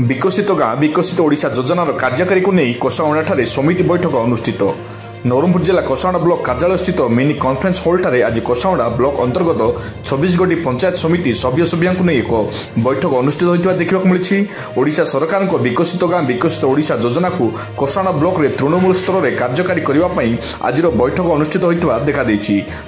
विकसित गाँ विकसित ओडिशा योजनार कार्यकारी को नहीं कोसावणाଠାରେ समिति बैठक अनुष्ठित। नवरंगपुर जिला कोसावणा ब्लॉक कार्यालय स्थित मिनी कॉन्फ्रेंस हॉल ठारे आज कोसावणा ब्लॉक अंतर्गत 26 गोटी पंचायत समिति सभ्य सभ्या को नहीं एक बैठक अनुष्ठित होता देखा मिली। ओडिशा सरकार विकसित गाँ विकसित ओडिशा योजना को कोसावणा ब्लॉक रे तृणमूल स्तर में कार्यकारी करने आज बैठक अनुष्ठित होता देखा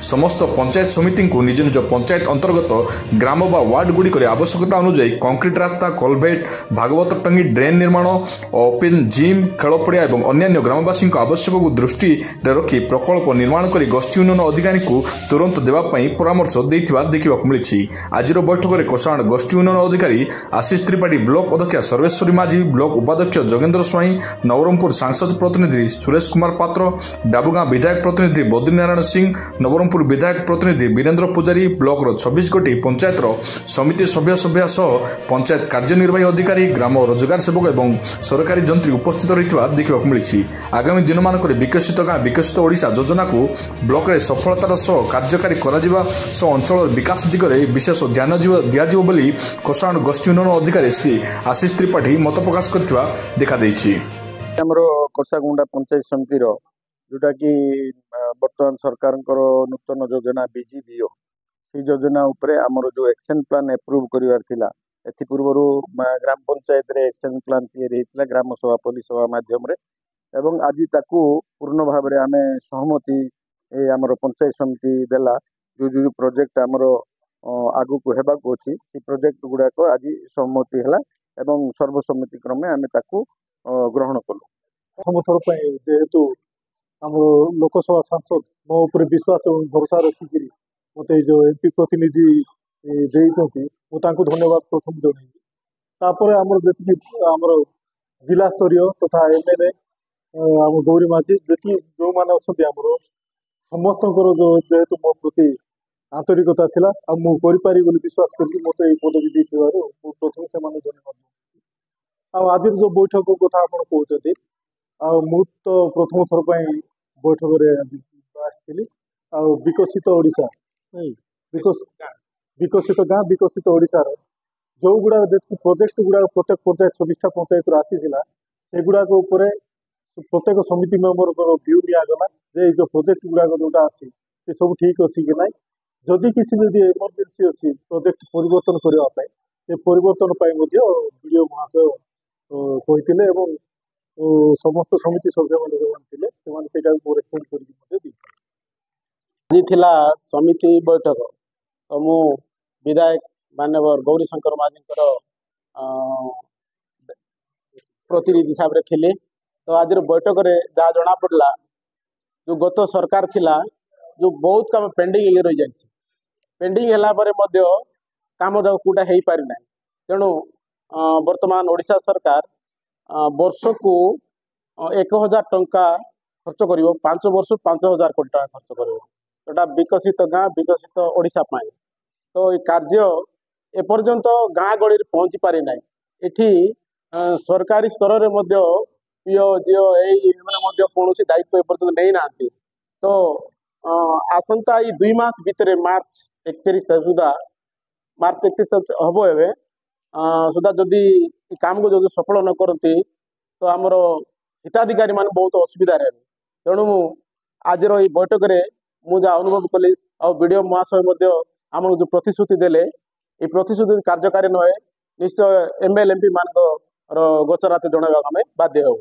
समस्त पंचायत समिति को निज निज पंचायत अंतर्गत ग्राम बा वार्ड गुड़िक आवश्यकता अनुଯାयी कंक्रीट रास्ता कलभेट भागवत टंगी ड्रेन निर्माण ओपन जिम खेल पड़िया और अन्य ग्रामवासी आवश्यक को दृष्टि रखी प्रकल्प निर्माण कर गोष्ठी उन्नयन अधिकारी को तुरंत देवाई परामर्श देखा मिली। आज बैठक में कोसावणा गोष्ठी उन्नयन अधिकारी आशीष त्रिपाठी ब्लॉक अध्यक्ष सर्वेश्वरी माझी ब्लॉक उपाध्यक्ष जोगेन्द्र स्वाई नवरंगपुर सांसद प्रतिनिधि सुरेश कुमार पात्र डाबुगां विधायक प्रतिनिधि बद्रीनारायण सिंह नवरंगपुर विधायक प्रतिनिधि वीरेन्द्र पूजारी ब्लॉक 26 गोटी पंचायत समिति सभ्य सभ्या सह पंचायत कार्यनिर्वाही अधिकारी ग्राम रोजगार सेवक और सरकारी जंत्री उपस्थित रही देखा मिली। आगामी दिन मान विकसित गाँ विकसित ओडिशा योजना को ब्लॉक रे सफलतार सह कार्यकारी अंचल विकास दिगरे विशेष ध्यान दिज्व बोली कोसावणा गोष्ठी उन्नयन अधिकारी श्री आशीष त्रिपाठी मत प्रकाश करथिबा देखा देछि। हमरो कोसागुंडा पंचायत समिति जोटा कि वर्तमान सरकार नूतन योजना बीजीबीओ सी योजना उपरे हमरो जो एक्शन प्लान एप्रूव करिवार थिला एथि पूर्व ग्राम पंचायत रे एक्शन प्लान तैयारी हेतिला ग्राम सभा पुलिस सभा माध्यम रे एवं आज ताकू पूर्ण भाव में आम सहमति आमर पंचायत समिति देला जो प्रोजेक्ट आमर आगु को हेबा को अछि से प्रोजेक्ट गुड़ाक आज सहमति है एवं सर्वसम्मति क्रमे आम ताकू ग्रहण कलु। प्रथम थर जेहेतु आम लोकसभा सांसद मो उपर विश्वास और भरोसा रखिक मत जो एमपी प्रतिनिधि देते धन्यवाद प्रथम जनइबी। आमर जी आमर जिला स्तरीय तथा एमएलए आम गौरी माझी जी जो मैंने अच्छा आमर समस्त जो जेहेतु मो प्रति आंतरिकता थिला आ मु करि बोली विश्वास करके मत ये पदवी देथिबारु प्रथम से माने धन्यवाद। आज जो बैठक कथा आपण कहते मु तो प्रथम थर बैठक आसली विकसित ओडिशा विकसित गाँ विकसित ओडिशा जो गुड़ा प्रोजेक्ट गुड़ा प्रत्येक पंचायत 26टा पंचायत आसीला से गुड़ाक प्रत्येक समिति मेम्बर व्यू दिगला जे जो प्रोजेक्ट गुड़ाक जोटा अच्छी से सब ठीक अच्छी कि ना जदि किसी इमरजेंसी अच्छी प्रोजेक्ट परिवर्तन करने से परिवर्तन वीडियो महाशय कहते समस्त समिति सभ्य मैंने समिति बैठक तो मु विधायक मान्यवर गौरी शंकर माझी प्रतिनिधि हिसाब से थी। तो आज बैठक में जहाँ जना पड़ा जो गत सरकार थिला जो बहुत काम पेंडिंग रही जाए पेंडिंग काम कूटा हो पारि ना तेणु वर्तमान ओडिशा सरकार वर्ष को 1000 टंका खर्च कर 5 वर्ष 5000 कोटी टका खर्च कर विकसित गाँ विकसित ओडिशा पाए। तो ये कार्य एपर्यंत गाँ गड़ी पहुँची पारि ना एठी सरकारी स्तर में पीओ जीओ ये कौन दायित्व एपर्यंत नहीं ना। तो आसंता 2 मास भितर मार्च 31 सुधा मार्च 31 हम ए सुधा जदि काम को जो सफल न करती तो आमर हिताधिकारी मान बहुत असुविधा रहे। तेणु आज बैठक में मुझे अनुभव कली वीडियो महाशय आम जो प्रतिश्रुति देले ये प्रतिश्रुति कार्यकारी नए निश्चय एमएल एमपी मान गोचराते जनवाक बाध्य हो।